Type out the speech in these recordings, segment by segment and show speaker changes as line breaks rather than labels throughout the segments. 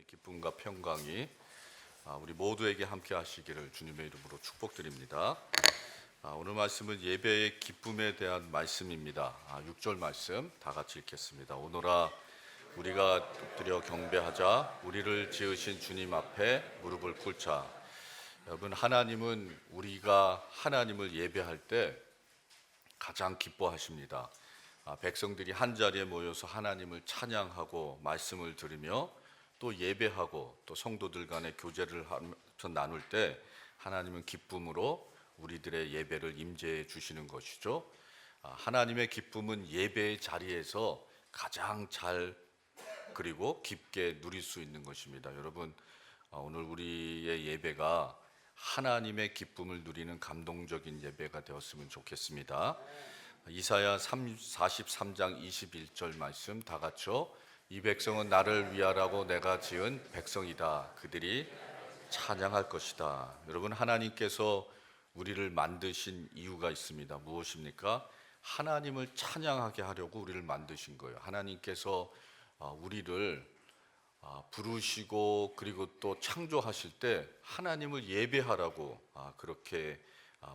기쁨과 평강이 우리 모두에게 함께 하시기를 주님의 이름으로 축복드립니다. 오늘 말씀은 예배의 기쁨에 대한 말씀입니다. 6절 말씀 다 같이 읽겠습니다. 오너라 우리가 엎드려 경배하자. 우리를 지으신 주님 앞에 무릎을 꿇자. 여러분, 하나님은 우리가 하나님을 예배할 때 가장 기뻐하십니다. 백성들이 한 자리에 모여서 하나님을 찬양하고 말씀을 들으며 또 예배하고 또 성도들 간의 교제를 하면서 나눌 때 하나님은 기쁨으로 우리들의 예배를 임재해 주시는 것이죠. 하나님의 기쁨은 예배의 자리에서 가장 잘 그리고 깊게 누릴 수 있는 것입니다. 여러분, 오늘 우리의 예배가 하나님의 기쁨을 누리는 감동적인 예배가 되었으면 좋겠습니다. 이사야 43장 21절 말씀 다 같이요. 이 백성은 나를 위하라고 내가 지은 백성이다. 그들이 찬양할 것이다. 여러분, 하나님께서 우리를 만드신 이유가 있습니다. 무엇입니까? 하나님을 찬양하게 하려고 우리를 만드신 거예요. 하나님께서 우리를 부르시고 그리고 또 창조하실 때 하나님을 예배하라고 그렇게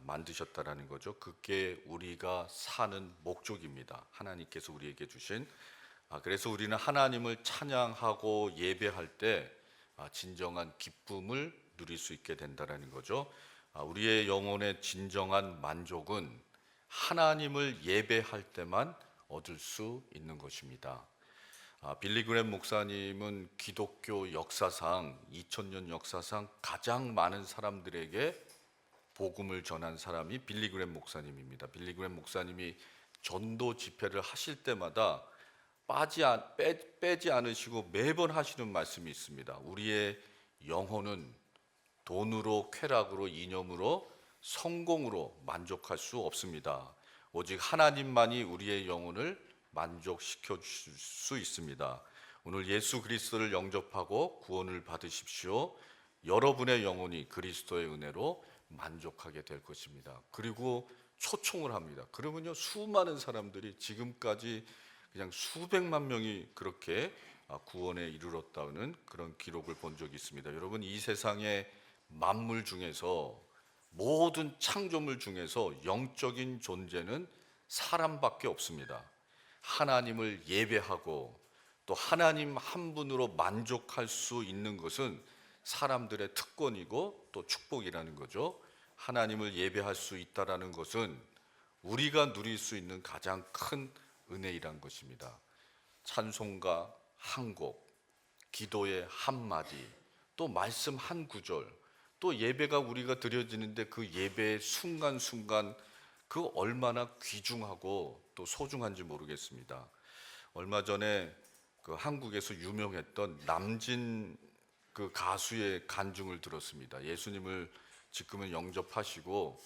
만드셨다라는 거죠. 그게 우리가 사는 목적입니다. 하나님께서 우리에게 주신. 그래서 우리는 하나님을 찬양하고 예배할 때 진정한 기쁨을 누릴 수 있게 된다라는 거죠. 우리의 영혼의 진정한 만족은 하나님을 예배할 때만 얻을 수 있는 것입니다. 빌리 그램 목사님은 기독교 역사상 2000년 역사상 가장 많은 사람들에게 복음을 전한 사람이 빌리 그램 목사님입니다. 빌리 그램 목사님이 전도 집회를 하실 때마다 빼지 않으시고 매번 하시는 말씀이 있습니다. 우리의 영혼은 돈으로, 쾌락으로, 이념으로, 성공으로 만족할 수 없습니다. 오직 하나님만이 우리의 영혼을 만족시켜 주실 수 있습니다. 오늘 예수 그리스도를 영접하고 구원을 받으십시오. 여러분의 영혼이 그리스도의 은혜로 만족하게 될 것입니다. 그리고 초청을 합니다. 그러면요, 수많은 사람들이 지금까지 그냥 수백만 명이 그렇게 구원에 이르렀다는 그런 기록을 본 적이 있습니다. 여러분, 이 세상의 만물 중에서 모든 창조물 중에서 영적인 존재는 사람밖에 없습니다. 하나님을 예배하고 또 하나님 한 분으로 만족할 수 있는 것은 사람들의 특권이고 또 축복이라는 거죠. 하나님을 예배할 수 있다라는 것은 우리가 누릴 수 있는 가장 큰 은혜이란 것입니다. 찬송가 한 곡, 기도의 한마디, 또 말씀 한 구절, 또 예배가 우리가 드려지는데 그 예배의 순간순간 그 얼마나 귀중하고 또 소중한지 모르겠습니다. 얼마 전에 그 한국에서 유명했던 남진 그 가수의 간증을 들었습니다. 예수님을 지금은 영접하시고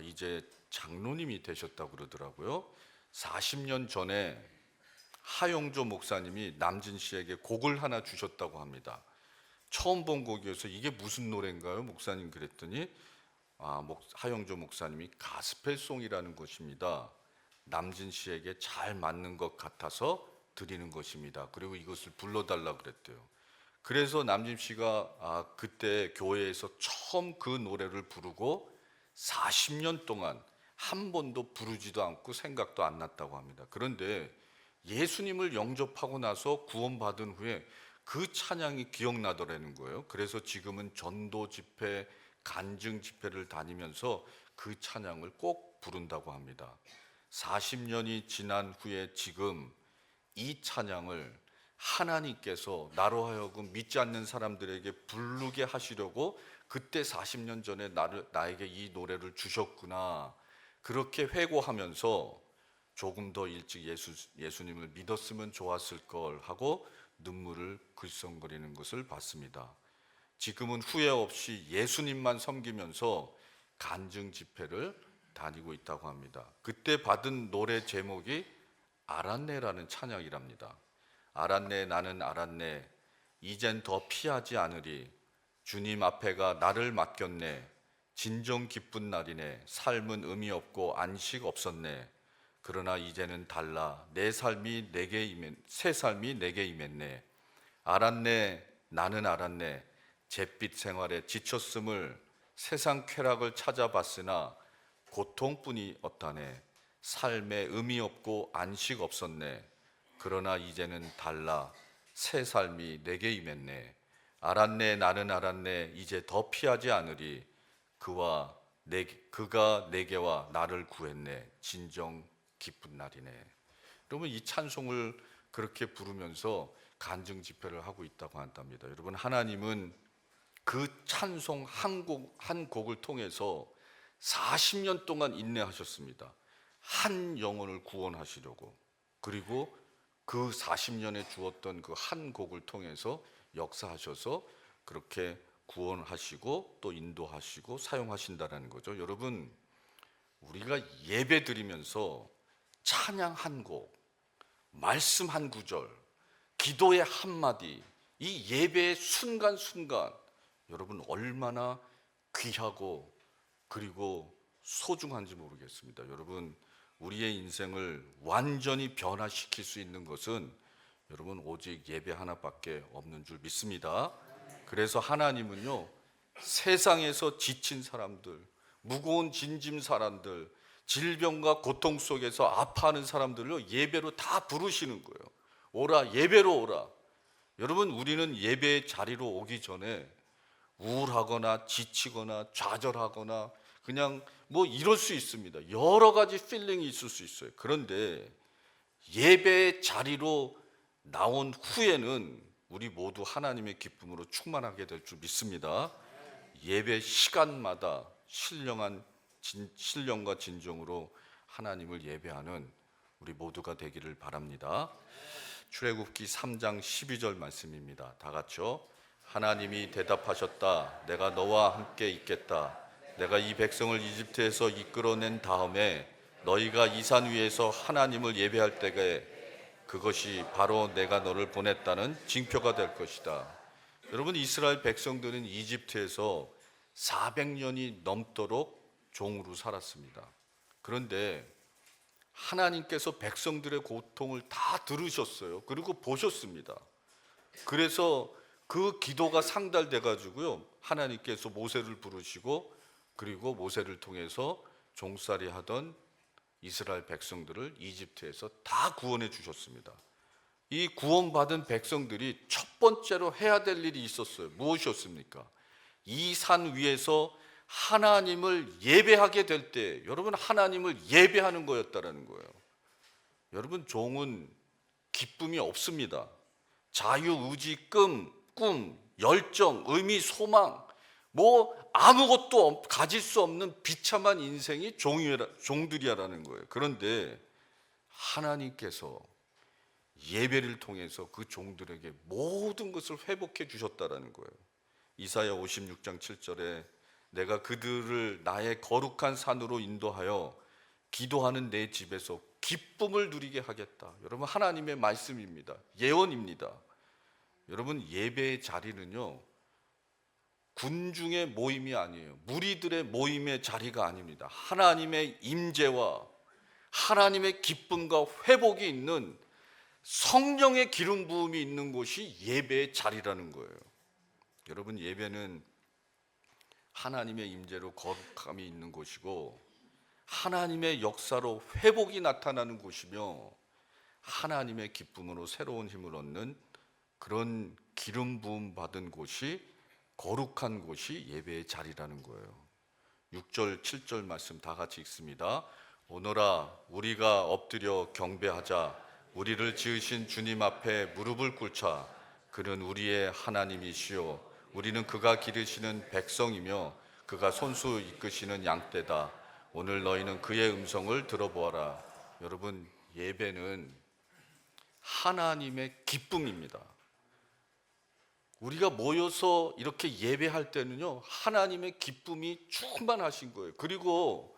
이제 장로님이 되셨다고 그러더라고요. 40년 전에 하용조 목사님이 남진 씨에게 곡을 하나 주셨다고 합니다. 처음 본 곡이어서 이게 무슨 노래인가요, 목사님? 그랬더니 하용조 목사님이 가스펠송이라는 것입니다. 남진 씨에게 잘 맞는 것 같아서 드리는 것입니다. 그리고 이것을 불러달라 그랬대요. 그래서 남진 씨가 그때 교회에서 처음 그 노래를 부르고 40년 동안 한 번도 부르지도 않고 생각도 안 났다고 합니다. 그런데 예수님을 영접하고 나서 구원받은 후에 그 찬양이 기억나더라는 거예요. 그래서 지금은 전도 집회, 간증 집회를 다니면서 그 찬양을 꼭 부른다고 합니다. 40년이 지난 후에 지금 이 찬양을 하나님께서 나로 하여금 믿지 않는 사람들에게 부르게 하시려고 그때 40년 전에 나에게 이 노래를 주셨구나, 그렇게 회고하면서 조금 더 일찍 예수님을 믿었으면 좋았을 걸 하고 눈물을 글썽거리는 것을 봤습니다. 지금은 후회 없이 예수님만 섬기면서 간증 집회를 다니고 있다고 합니다. 그때 받은 노래 제목이 알았네라는 찬양이랍니다. 알았네, 나는 알았네, 이젠 더 피하지 않으리, 주님 앞에가 나를 맡겼네, 진정 기쁜 날이네, 삶은 의미 없고 안식 없었네, 그러나 이제는 달라, 새 삶이 내게 임했네, 알았네, 나는 알았네. 잿빛 생활에 지쳤음을 세상 쾌락을 찾아봤으나 고통뿐이 없다네. 삶에 의미 없고 안식 없었네. 그러나 이제는 달라. 새 삶이 내게 임했네. 알았네. 나는 알았네. 이제 더 피하지 않으리. 그가 내게와 나를 구했네. 진정 기쁜 날이네. 여러분, 이 찬송을 그렇게 부르면서 간증 집회를 하고 있다고 한답니다. 여러분, 하나님은 그 찬송 한 곡을 통해서 40년 동안 인내하셨습니다. 한 영혼을 구원하시려고. 그리고 그 40년에 주었던 그 한 곡을 통해서 역사하셔서 그렇게 구원하시고 또 인도하시고 사용하신다는 거죠. 여러분, 우리가 예배 드리면서 찬양 한 곡, 말씀 한 구절, 기도의 한마디, 이 예배의 순간순간 여러분 얼마나 귀하고 그리고 소중한지 모르겠습니다. 여러분, 우리의 인생을 완전히 변화시킬 수 있는 것은 여러분 오직 예배 하나밖에 없는 줄 믿습니다. 그래서 하나님은요, 세상에서 지친 사람들, 무거운 짐진 사람들, 질병과 고통 속에서 아파하는 사람들을 예배로 다 부르시는 거예요. 오라, 예배로 오라. 여러분, 우리는 예배 자리로 오기 전에 우울하거나 지치거나 좌절하거나 그냥 뭐 이럴 수 있습니다. 여러 가지 필링이 있을 수 있어요. 그런데 예배 자리로 나온 후에는 우리 모두 하나님의 기쁨으로 충만하게 될 줄 믿습니다. 예배 시간마다 신령과 진정으로 하나님을 예배하는 우리 모두가 되기를 바랍니다. 출애굽기 3장 12절 말씀입니다. 다 같이요. 하나님이 대답하셨다. 내가 너와 함께 있겠다. 내가 이 백성을 이집트에서 이끌어낸 다음에 너희가 이 산 위에서 하나님을 예배할 때에 그것이 바로 내가 너를 보냈다는 징표가 될 것이다. 여러분, 이스라엘 백성들은 이집트에서 400년이 넘도록 종으로 살았습니다. 그런데 하나님께서 백성들의 고통을 다 들으셨어요. 그리고 보셨습니다. 그래서 그 기도가 상달돼 가지고요, 하나님께서 모세를 부르시고 그리고 모세를 통해서 종살이 하던 이스라엘 백성들을 이집트에서 다 구원해 주셨습니다. 이 구원받은 백성들이 첫 번째로 해야 될 일이 있었어요. 무엇이었습니까? 이 산 위에서 하나님을 예배하게 될 때 여러분, 하나님을 예배하는 거였다라는 거예요. 여러분, 종은 기쁨이 없습니다. 자유, 의지, 꿈, 열정, 의미, 소망, 뭐 아무것도 가질 수 없는 비참한 인생이 종들이라는 거예요. 그런데 하나님께서 예배를 통해서 그 종들에게 모든 것을 회복해 주셨다라는 거예요. 이사야 56장 7절에 내가 그들을 나의 거룩한 산으로 인도하여 기도하는 내 집에서 기쁨을 누리게 하겠다. 여러분, 하나님의 말씀입니다. 예언입니다. 여러분, 예배의 자리는요, 군중의 모임이 아니에요. 무리들의 모임의 자리가 아닙니다. 하나님의 임재와 하나님의 기쁨과 회복이 있는 성령의 기름 부음이 있는 곳이 예배의 자리라는 거예요. 여러분, 예배는 하나님의 임재로 거룩함이 있는 곳이고 하나님의 역사로 회복이 나타나는 곳이며 하나님의 기쁨으로 새로운 힘을 얻는 그런 기름 부음 받은 곳이, 거룩한 곳이 예배의 자리라는 거예요. 6절 7절 말씀 다 같이 읽습니다. 오너라, 우리가 엎드려 경배하자. 우리를 지으신 주님 앞에 무릎을 꿇자. 그는 우리의 하나님이시요 우리는 그가 기르시는 백성이며 그가 손수 이끄시는 양떼다. 오늘 너희는 그의 음성을 들어보아라. 여러분, 예배는 하나님의 기쁨입니다. 우리가 모여서 이렇게 예배할 때는요, 하나님의 기쁨이 충만하신 거예요. 그리고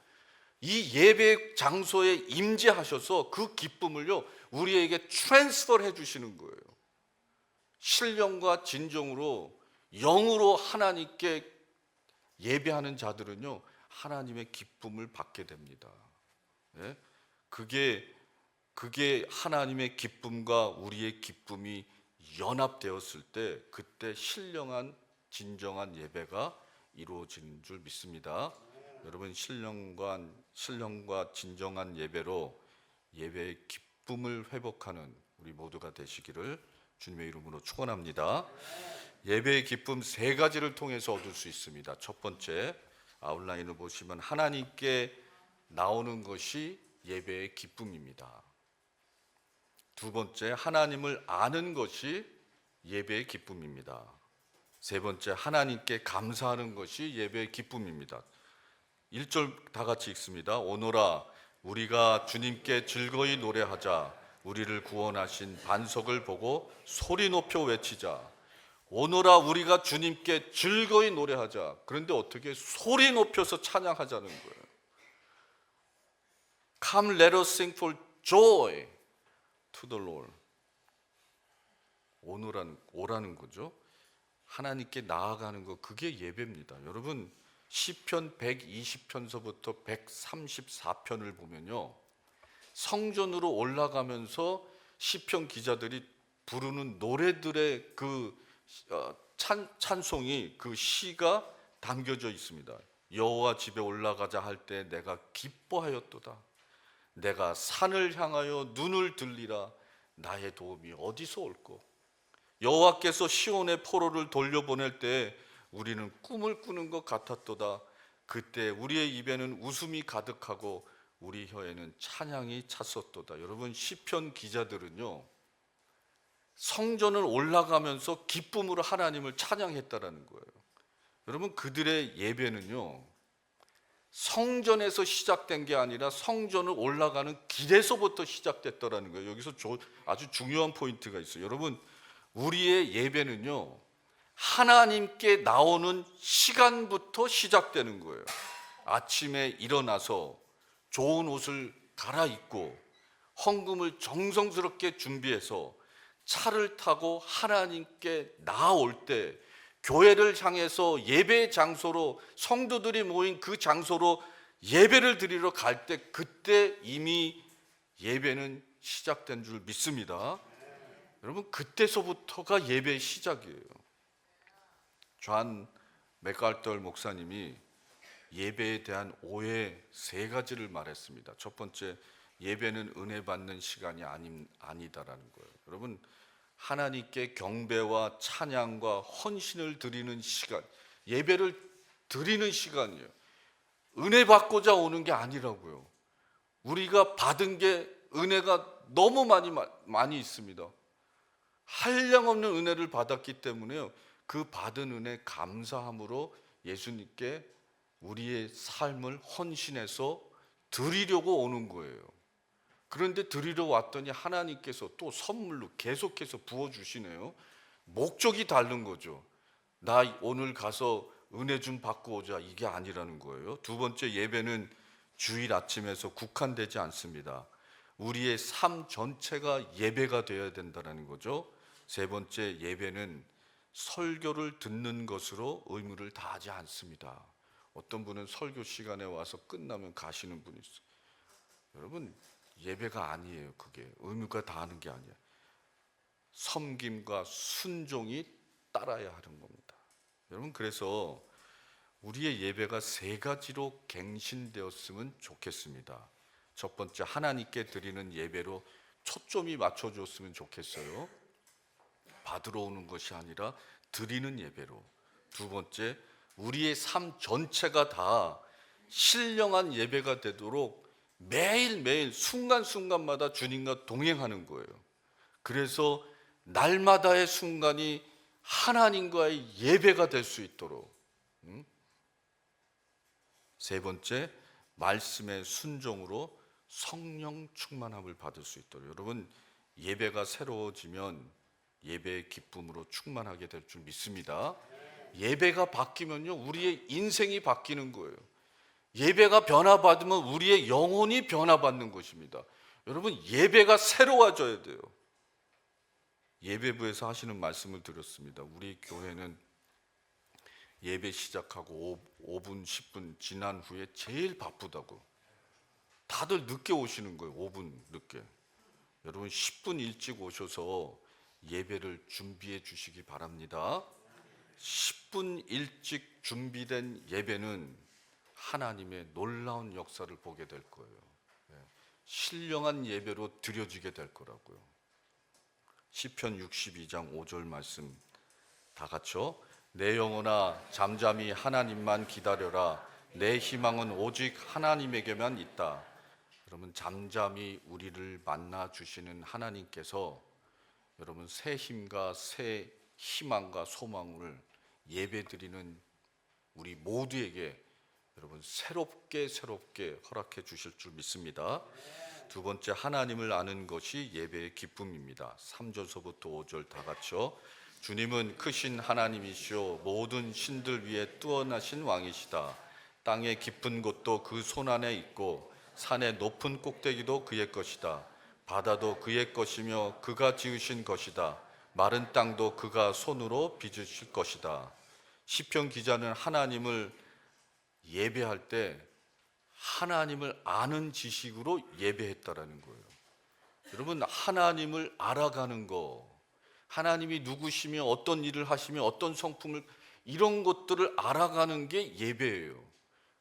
이 예배 장소에 임재하셔서 그 기쁨을요, 우리에게 트랜스퍼 해주시는 거예요. 신령과 진정으로 영으로 하나님께 예배하는 자들은요, 하나님의 기쁨을 받게 됩니다. 예? 그게 하나님의 기쁨과 우리의 기쁨이 연합되었을 때 그때 신령한 진정한 예배가 이루어지는 줄 믿습니다. 여러분 신령과 진정한 예배로 예배의 기쁨을 회복하는 우리 모두가 되시기를 주님의 이름으로 축원합니다. 예배의 기쁨 세 가지를 통해서 얻을 수 있습니다. 첫 번째 아웃라인을 보시면 하나님께 나오는 것이 예배의 기쁨입니다. 두 번째 하나님을 아는 것이 예배의 기쁨입니다. 세 번째 하나님께 감사하는 것이 예배의 기쁨입니다. 1절 다 같이 읽습니다. 오노라 우리가 주님께 즐거이 노래하자. 우리를 구원하신 반석을 보고 소리 높여 외치자. 오노라 우리가 주님께 즐거이 노래하자. 그런데 어떻게 소리 높여서 찬양하자는 거예요. Come let us sing for joy to the Lord. 오라는 거죠. 하나님께 나아가는 거, 그게 예배입니다. 여러분 시편 120편서부터 134편을 보면요, 성전으로 올라가면서 시편 기자들이 부르는 노래들의 그 찬송이, 그 시가 담겨져 있습니다. 여호와 집에 올라가자 할 때 내가 기뻐하였도다. 내가 산을 향하여 눈을 들리라. 나의 도움이 어디서 올꼬. 여호와께서 시온의 포로를 돌려보낼 때 우리는 꿈을 꾸는 것 같았도다. 그때 우리의 입에는 웃음이 가득하고 우리 혀에는 찬양이 찼었도다. 여러분 시편 기자들은요, 성전을 올라가면서 기쁨으로 하나님을 찬양했다라는 거예요. 여러분 그들의 예배는요, 성전에서 시작된 게 아니라 성전을 올라가는 길에서부터 시작됐다라는 거예요. 여기서 아주 중요한 포인트가 있어요. 여러분 우리의 예배는요, 하나님께 나오는 시간부터 시작되는 거예요. 아침에 일어나서 좋은 옷을 갈아입고 헌금을 정성스럽게 준비해서 차를 타고 하나님께 나아올 때, 교회를 향해서 예배 장소로, 성도들이 모인 그 장소로 예배를 드리러 갈 때, 그때 이미 예배는 시작된 줄 믿습니다. 여러분 그때서부터가 예배의 시작이에요. 존 맥갈덜 목사님이 예배에 대한 오해 세 가지를 말했습니다. 첫 번째, 예배는 은혜 받는 시간이 아니다라는 거예요. 여러분 하나님께 경배와 찬양과 헌신을 드리는 시간, 예배를 드리는 시간이에요. 은혜 받고자 오는 게 아니라고요. 우리가 받은 게 은혜가 너무 많이 있습니다. 한량없는 은혜를 받았기 때문에요, 그 받은 은혜 감사함으로 예수님께 우리의 삶을 헌신해서 드리려고 오는 거예요. 그런데 드리러 왔더니 하나님께서 또 선물로 계속해서 부어주시네요. 목적이 다른 거죠. 나 오늘 가서 은혜 좀 받고 오자, 이게 아니라는 거예요. 두 번째, 예배는 주일 아침에서 국한되지 않습니다. 우리의 삶 전체가 예배가 되어야 된다는 거죠. 세 번째, 예배는 설교를 듣는 것으로 의무를 다하지 않습니다. 어떤 분은 설교 시간에 와서 끝나면 가시는 분이 있어요. 여러분 예배가 아니에요. 그게 의무가 다하는 게 아니에요. 섬김과 순종이 따라야 하는 겁니다. 여러분 그래서 우리의 예배가 세 가지로 갱신되었으면 좋겠습니다. 첫 번째, 하나님께 드리는 예배로 초점이 맞춰줬으면 좋겠어요. 받으러 오는 것이 아니라 드리는 예배로. 두 번째, 우리의 삶 전체가 다 신령한 예배가 되도록 매일매일 순간순간마다 주님과 동행하는 거예요. 그래서 날마다의 순간이 하나님과의 예배가 될 수 있도록. 세 번째, 말씀의 순종으로 성령 충만함을 받을 수 있도록. 여러분 예배가 새로워지면 예배의 기쁨으로 충만하게 될 줄 믿습니다. 예배가 바뀌면요, 우리의 인생이 바뀌는 거예요. 예배가 변화받으면 우리의 영혼이 변화받는 것입니다. 여러분 예배가 새로워져야 돼요. 예배부에서 하시는 말씀을 드렸습니다. 우리 교회는 예배 시작하고 5분 10분 지난 후에 제일 바쁘다고. 다들 늦게 오시는 거예요. 5분 늦게. 여러분 10분 일찍 오셔서 예배를 준비해 주시기 바랍니다. 10분 일찍 준비된 예배는 하나님의 놀라운 역사를 보게 될 거예요. 신령한 예배로 드려지게 될 거라고요. 시편 62장 5절 말씀 다 같이요. 내 영혼아 잠잠히 하나님만 기다려라. 내 희망은 오직 하나님에게만 있다. 여러분, 잠잠히 우리를 만나 주시는 하나님께서 여러분 새 힘과 새 희망과 소망을 예배드리는 우리 모두에게 여러분 새롭게 허락해 주실 줄 믿습니다. 두 번째, 하나님을 아는 것이 예배의 기쁨입니다. 3절서부터 5절 다 같이요. 주님은 크신 하나님이시오 모든 신들 위에 뛰어나신 왕이시다. 땅의 깊은 곳도 그 손 안에 있고 산의 높은 꼭대기도 그의 것이다. 바다도 그의 것이며 그가 지으신 것이다. 마른 땅도 그가 손으로 빚으실 것이다. 시편 기자는 하나님을 예배할 때 하나님을 아는 지식으로 예배했다라는 거예요. 여러분, 하나님을 알아가는 거, 하나님이 누구시며 어떤 일을 하시며 어떤 성품을, 이런 것들을 알아가는 게 예배예요.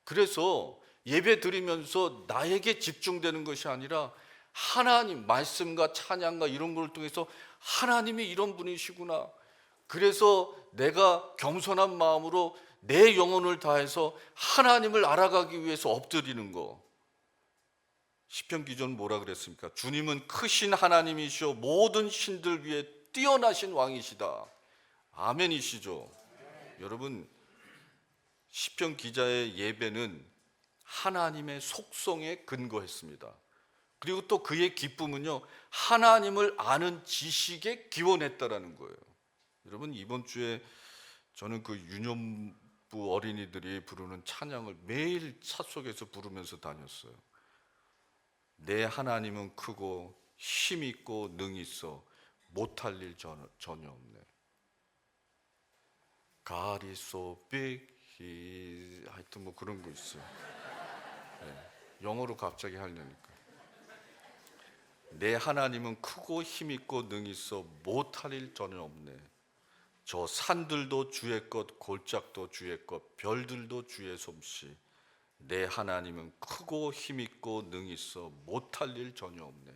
그래서 예배 드리면서 나에게 집중되는 것이 아니라 하나님 말씀과 찬양과 이런 걸 통해서 하나님이 이런 분이시구나. 그래서 내가 겸손한 마음으로 내 영혼을 다해서 하나님을 알아가기 위해서 엎드리는 거. 시편 기자는 뭐라 그랬습니까? 주님은 크신 하나님이시오 모든 신들 위에 뛰어나신 왕이시다. 아멘이시죠? 여러분, 시편 기자의 예배는 하나님의 속성에 근거했습니다. 그리고 또 그의 기쁨은요, 하나님을 아는 지식에 기원했다라는 거예요. 여러분, 이번 주에 저는 그 유년부 어린이들이 부르는 찬양을 매일 차 속에서 부르면서 다녔어요. 내 하나님은 크고 힘 있고 능 있어 못할 일 전혀 없네. God is so big, 하여튼 뭐 그런 거 있어요. 네, 영어로 갑자기 하려니까. 내 하나님은 크고 힘 있고 능 있어 못할 일 전혀 없네. 저 산들도 주의 것, 골짜기도 주의 것, 별들도 주의 솜씨. 내 하나님은 크고 힘 있고 능 있어 못할 일 전혀 없네.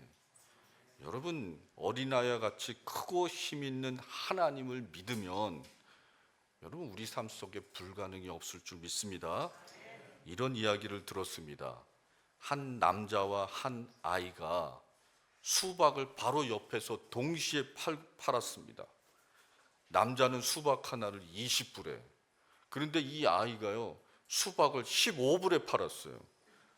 여러분, 어린아이와 같이 크고 힘 있는 하나님을 믿으면 여러분 우리 삶 속에 불가능이 없을 줄 믿습니다. 이런 이야기를 들었습니다. 한 남자와 한 아이가 수박을 바로 옆에서 동시에 팔았습니다. 남자는 수박 하나를 20불에, 그런데 이 아이가요 수박을 15불에 팔았어요.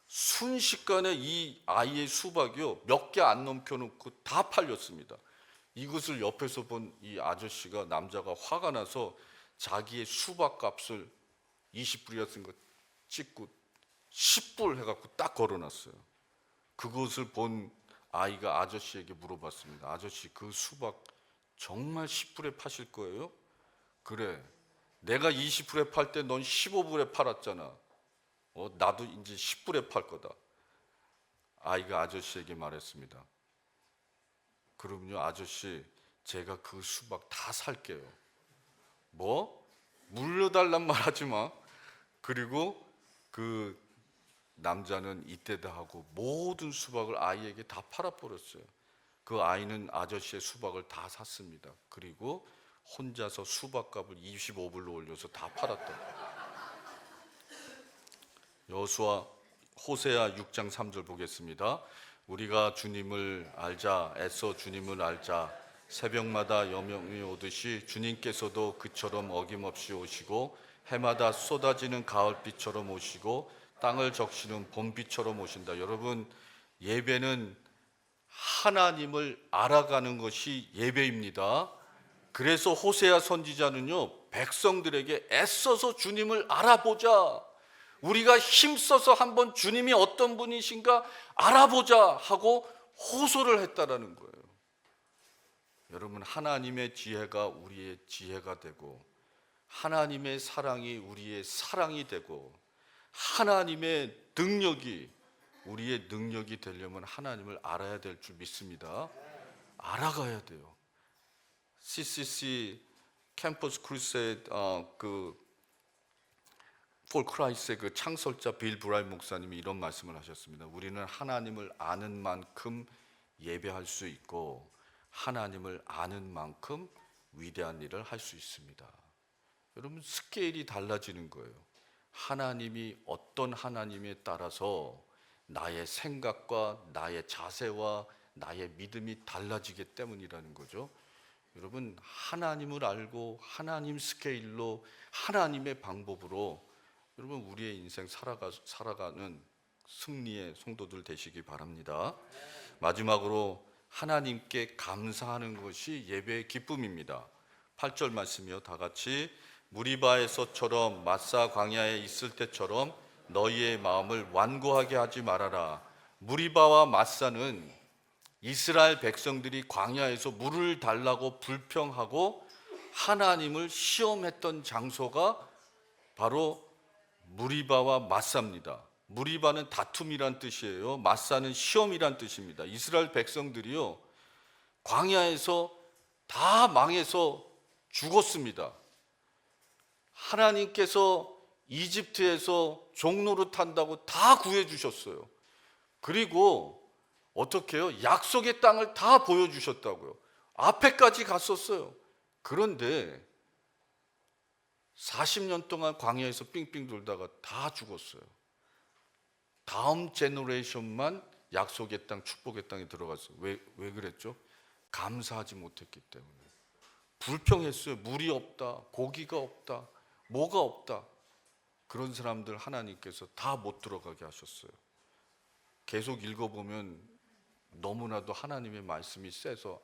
순식간에 이 아이의 수박이요 몇 개 안 넘겨놓고 다 팔렸습니다. 이것을 옆에서 본 이 아저씨가, 남자가 화가 나서 자기의 수박 값을 20불이었던 거 찍고 10불 해갖고 딱 걸어놨어요. 그것을 본 아이가 아저씨에게 물어봤습니다. 아저씨, 그 수박 정말 10불에 파실 거예요? 그래, 내가 20불에 팔 때 넌 15불에 팔았잖아. 나도 이제 10불에 팔 거다. 아이가 아저씨에게 말했습니다. 그럼요 아저씨, 제가 그 수박 다 살게요. 뭐? 물려달란 말 하지 마. 그리고 그 남자는 이때다 하고 모든 수박을 아이에게 다 팔아버렸어요. 그 아이는 아저씨의 수박을 다 샀습니다. 그리고 혼자서 수박값을 25불로 올려서 다 팔았다. 여호수아 호세아 6장 3절 보겠습니다. 우리가 주님을 알자, 애써 주님을 알자. 새벽마다 여명이 오듯이 주님께서도 그처럼 어김없이 오시고 해마다 쏟아지는 가을비처럼 오시고 땅을 적시는 봄비처럼 오신다. 여러분, 예배는 하나님을 알아가는 것이 예배입니다. 그래서 호세아 선지자는요 백성들에게 애써서 주님을 알아보자, 우리가 힘써서 한번 주님이 어떤 분이신가 알아보자 하고 호소를 했다라는 거예요. 여러분, 하나님의 지혜가 우리의 지혜가 되고 하나님의 사랑이 우리의 사랑이 되고 하나님의 능력이 우리의 능력이 되려면 하나님을 알아야 될 줄 믿습니다. 알아가야 돼요. CCC 캠퍼스 크루세이드 폴 크라이스의 그 창설자 빌 브라이 목사님이 이런 말씀을 하셨습니다. 우리는 하나님을 아는 만큼 예배할 수 있고 하나님을 아는 만큼 위대한 일을 할 수 있습니다. 여러분, 스케일이 달라지는 거예요. 하나님이 어떤 하나님에 따라서 나의 생각과 나의 자세와 나의 믿음이 달라지기 때문이라는 거죠. 여러분, 하나님을 알고 하나님 스케일로 하나님의 방법으로 여러분 우리의 인생 살아가는 승리의 성도들 되시기 바랍니다. 마지막으로 하나님께 감사하는 것이 예배의 기쁨입니다. 8절 말씀이요. 다 같이 무리바에서처럼 마사 광야에 있을 때처럼 너희의 마음을 완고하게 하지 말아라. 무리바와 마사는 이스라엘 백성들이 광야에서 물을 달라고 불평하고 하나님을 시험했던 장소가 바로 무리바와 마사입니다. 무리바는 다툼이란 뜻이에요. 마사는 시험이란 뜻입니다. 이스라엘 백성들이요, 광야에서 다 망해서 죽었습니다. 하나님께서 이집트에서 종노릇 한다고 다 구해주셨어요. 그리고 어떻게 해요? 약속의 땅을 다 보여주셨다고요. 앞에까지 갔었어요. 그런데 40년 동안 광야에서 삥삥 돌다가 다 죽었어요. 다음 제너레이션만 약속의 땅, 축복의 땅에 들어갔어요. 왜 그랬죠? 감사하지 못했기 때문에. 불평했어요. 물이 없다, 고기가 없다, 뭐가 없다. 그런 사람들 하나님께서 다 못 들어가게 하셨어요. 계속 읽어보면 너무나도 하나님의 말씀이 세서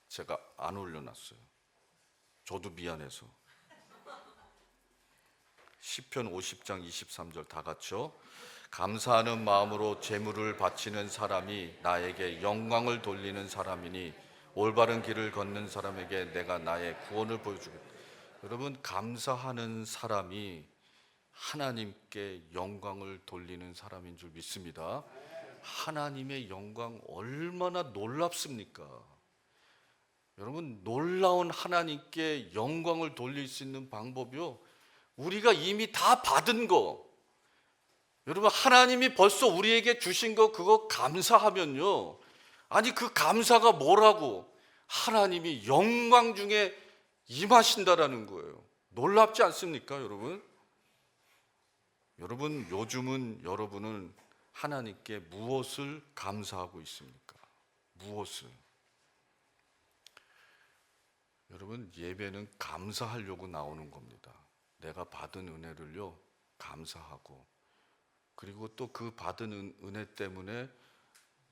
제가 안 올려놨어요. 저도 미안해서. 시편 50장 23절 다 같이요. 감사하는 마음으로 제물을 바치는 사람이 나에게 영광을 돌리는 사람이니 올바른 길을 걷는 사람에게 내가 나의 구원을 보여주겠다. 여러분, 감사하는 사람이 하나님께 영광을 돌리는 사람인 줄 믿습니다. 하나님의 영광 얼마나 놀랍습니까? 여러분, 놀라운 하나님께 영광을 돌릴 수 있는 방법이요, 우리가 이미 다 받은 거, 여러분 하나님이 벌써 우리에게 주신 거 그거 감사하면요, 아니 그 감사가 뭐라고, 하나님이 영광 중에 임하신다라는 거예요. 놀랍지 않습니까 여러분? 여러분, 요즘은 여러분은 하나님께 무엇을 감사하고 있습니까? 무엇을? 여러분, 예배는 감사하려고 나오는 겁니다. 내가 받은 은혜를요 감사하고, 그리고 또 그 받은 은혜 때문에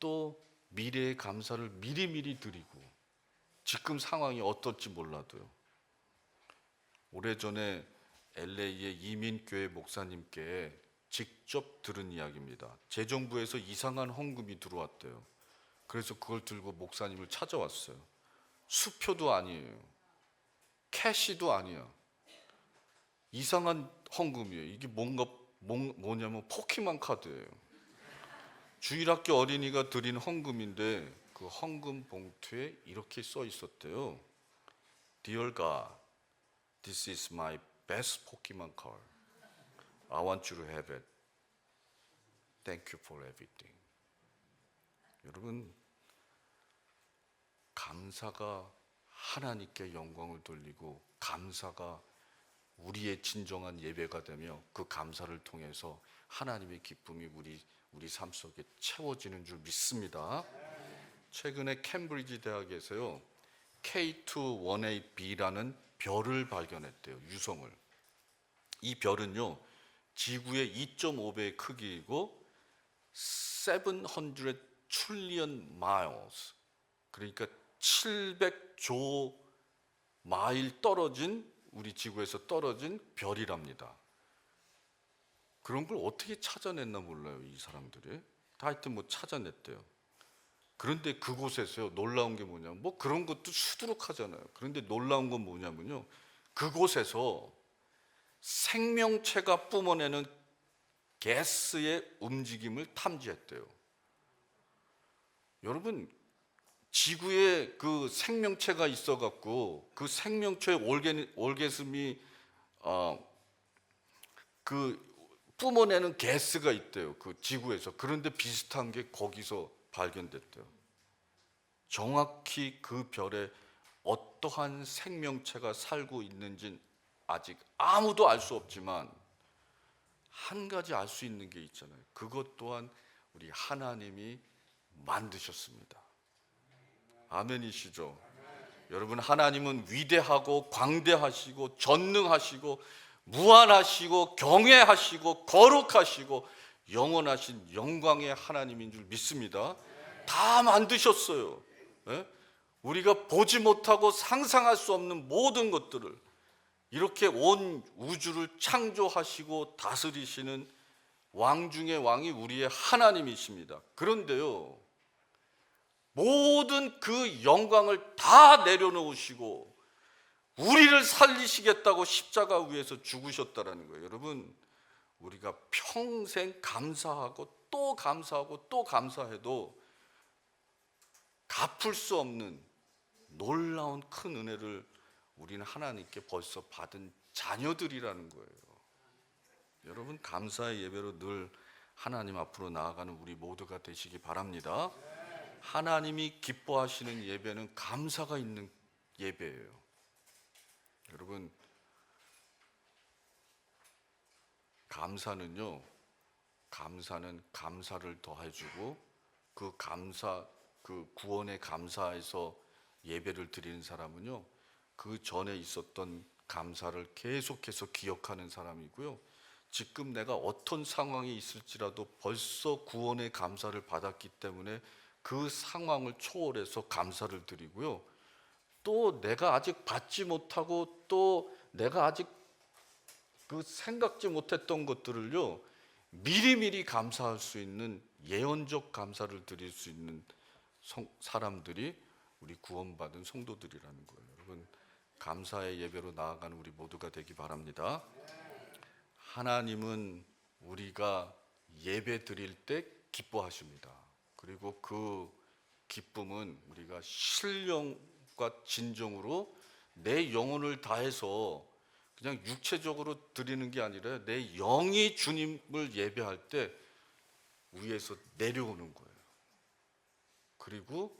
또 미래의 감사를 미리미리 드리고, 지금 상황이 어떨지 몰라도요. 오래전에 LA의 이민교회 목사님께 직접 들은 이야기입니다. 재정부에서 이상한 헌금이 들어왔대요. 그래서 그걸 들고 목사님을 찾아왔어요. 수표도 아니에요, 캐시도 아니야, 이상한 헌금이에요. 이게 뭐냐면 포켓몬 카드예요. 주일학교 어린이가 드린 헌금인데 그 헌금 봉투에 이렇게 써 있었대요. Dear God, this is my best Pokemon card. I want you to have it. Thank you for everything. 여러분, 감사가 하나님께 영광을 돌리고, 감사가 우리의 진정한 예배가 되며, 그 감사를 통해서 하나님의 기쁨이 우리 삶 속에 채워지는 줄 믿습니다. 최근에 캠브리지 대학에서요 K2-1aB라는 별을 발견했대요. 유성을. 이 별은요 지구의 2.5배의 크기이고 700 trillion miles, 그러니까 700조 마일 떨어진, 우리 지구에서 떨어진 별이랍니다. 그런 걸 어떻게 찾아냈나 몰라요, 이 사람들이. 다 하여튼 뭐 찾아냈대요. 그런데 그곳에서요 놀라운 게 뭐냐면, 뭐 그런 것도 수두룩하잖아요. 그런데 놀라운 건 뭐냐면요, 그곳에서 생명체가 뿜어내는 가스의 움직임을 탐지했대요. 여러분, 지구에 그 생명체가 있어갖고 그 생명체의 올게즘이 그 뿜어내는 가스가 있대요. 그 지구에서. 그런데 비슷한 게 거기서 발견됐대요. 정확히 그 별에 어떠한 생명체가 살고 있는지는 아직 아무도 알 수 없지만 한 가지 알 수 있는 게 있잖아요. 그것 또한 우리 하나님이 만드셨습니다. 아멘이시죠? 여러분, 하나님은 위대하고 광대하시고 전능하시고 무한하시고 경외하시고 거룩하시고 영원하신 영광의 하나님인 줄 믿습니다. 다 만드셨어요. 예? 우리가 보지 못하고 상상할 수 없는 모든 것들을 이렇게 온 우주를 창조하시고 다스리시는 왕 중의 왕이 우리의 하나님이십니다. 그런데요, 모든 그 영광을 다 내려놓으시고 우리를 살리시겠다고 십자가 위에서 죽으셨다라는 거예요. 여러분, 우리가 평생 감사하고 또 감사하고 또 감사해도 갚을 수 없는 놀라운 큰 은혜를 우리는 하나님께 벌써 받은 자녀들이라는 거예요. 여러분, 감사의 예배로 늘 하나님 앞으로 나아가는 우리 모두가 되시기 바랍니다. 하나님이 기뻐하시는 예배는 감사가 있는 예배예요. 여러분, 감사는 감사를 더해주고 그 감사, 그 구원의 감사에서 예배를 드리는 사람은요, 그 전에 있었던 감사를 계속해서 기억하는 사람이고요, 지금 내가 어떤 상황이 있을지라도 벌써 구원의 감사를 받았기 때문에 그 상황을 초월해서 감사를 드리고요, 또 내가 아직 받지 못하고 또 내가 아직 그 생각지 못했던 것들을요, 미리미리 감사할 수 있는 예언적 감사를 드릴 수 있는 사람들이 우리 구원받은 성도들이라는 거예요. 여러분, 감사의 예배로 나아가는 우리 모두가 되기 바랍니다. 하나님은 우리가 예배 드릴 때 기뻐하십니다. 그리고 그 기쁨은 우리가 신령과 진정으로 내 영혼을 다해서 그냥 육체적으로 드리는 게 아니라 내 영이 주님을 예배할 때 위에서 내려오는 거예요. 그리고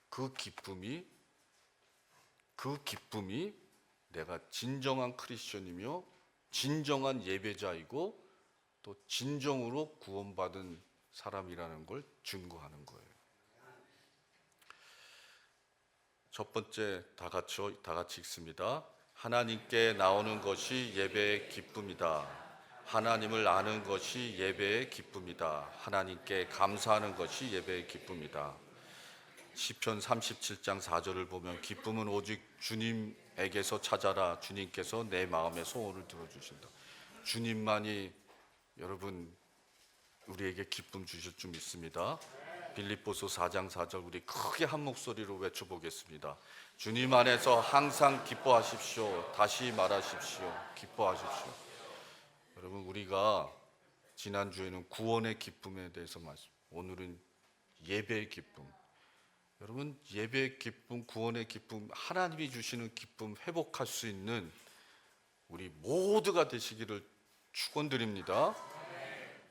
그 기쁨이 내가 진정한 크리스천이며 진정한 예배자이고 또 진정으로 구원받은 사람이라는 걸 증거하는 거예요. 첫 번째, 다 같이 읽습니다. 하나님께 나오는 것이 예배의 기쁨이다. 하나님을 아는 것이 예배의 기쁨이다. 하나님께 감사하는 것이 예배의 기쁨이다. 시편 37장 4절을 보면 기쁨은 오직 주님에게서 찾아라. 주님께서 내 마음의 소원을 들어주신다. 주님만이 여러분 우리에게 기쁨 주실 줄 믿습니다. 빌립보서 4장 4절 우리 크게 한 목소리로 외쳐보겠습니다. 주님 안에서 항상 기뻐하십시오. 다시 말하십시오. 기뻐하십시오. 여러분, 우리가 지난주에는 구원의 기쁨에 대해서 오늘은 예배의 기쁨. 여러분, 예배의 기쁨, 구원의 기쁨, 하나님이 주시는 기쁨 회복할 수 있는 우리 모두가 되시기를 축원드립니다.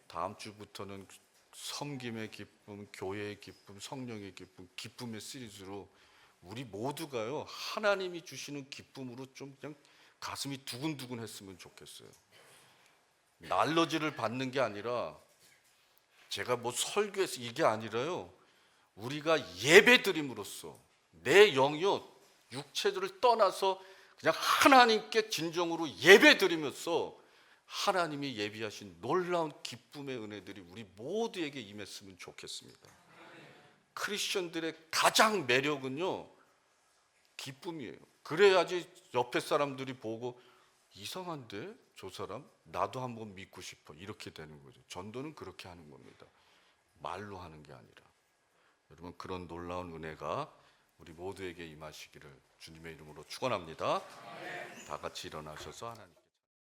다음 주부터는 섬김의 기쁨, 교회의 기쁨, 성령의 기쁨, 기쁨의 시리즈로 우리 모두가요, 하나님이 주시는 기쁨으로 좀 그냥 가슴이 두근두근 했으면 좋겠어요. 날러지를 받는 게 아니라 제가 뭐 설교해서 이게 아니라요, 우리가 예배드림으로써 내 영이요, 육체들을 떠나서 그냥 하나님께 진정으로 예배드리면서 하나님이 예비하신 놀라운 기쁨의 은혜들이 우리 모두에게 임했으면 좋겠습니다. 크리스천들의 가장 매력은요, 기쁨이에요. 그래야지 옆에 사람들이 보고 이상한데 저 사람 나도 한번 믿고 싶어, 이렇게 되는 거죠. 전도는 그렇게 하는 겁니다. 말로 하는 게 아니라. 여러분, 그런 놀라운 은혜가 우리 모두에게 임하시기를 주님의 이름으로 축원합니다. 다 같이 일어나셔서 하나님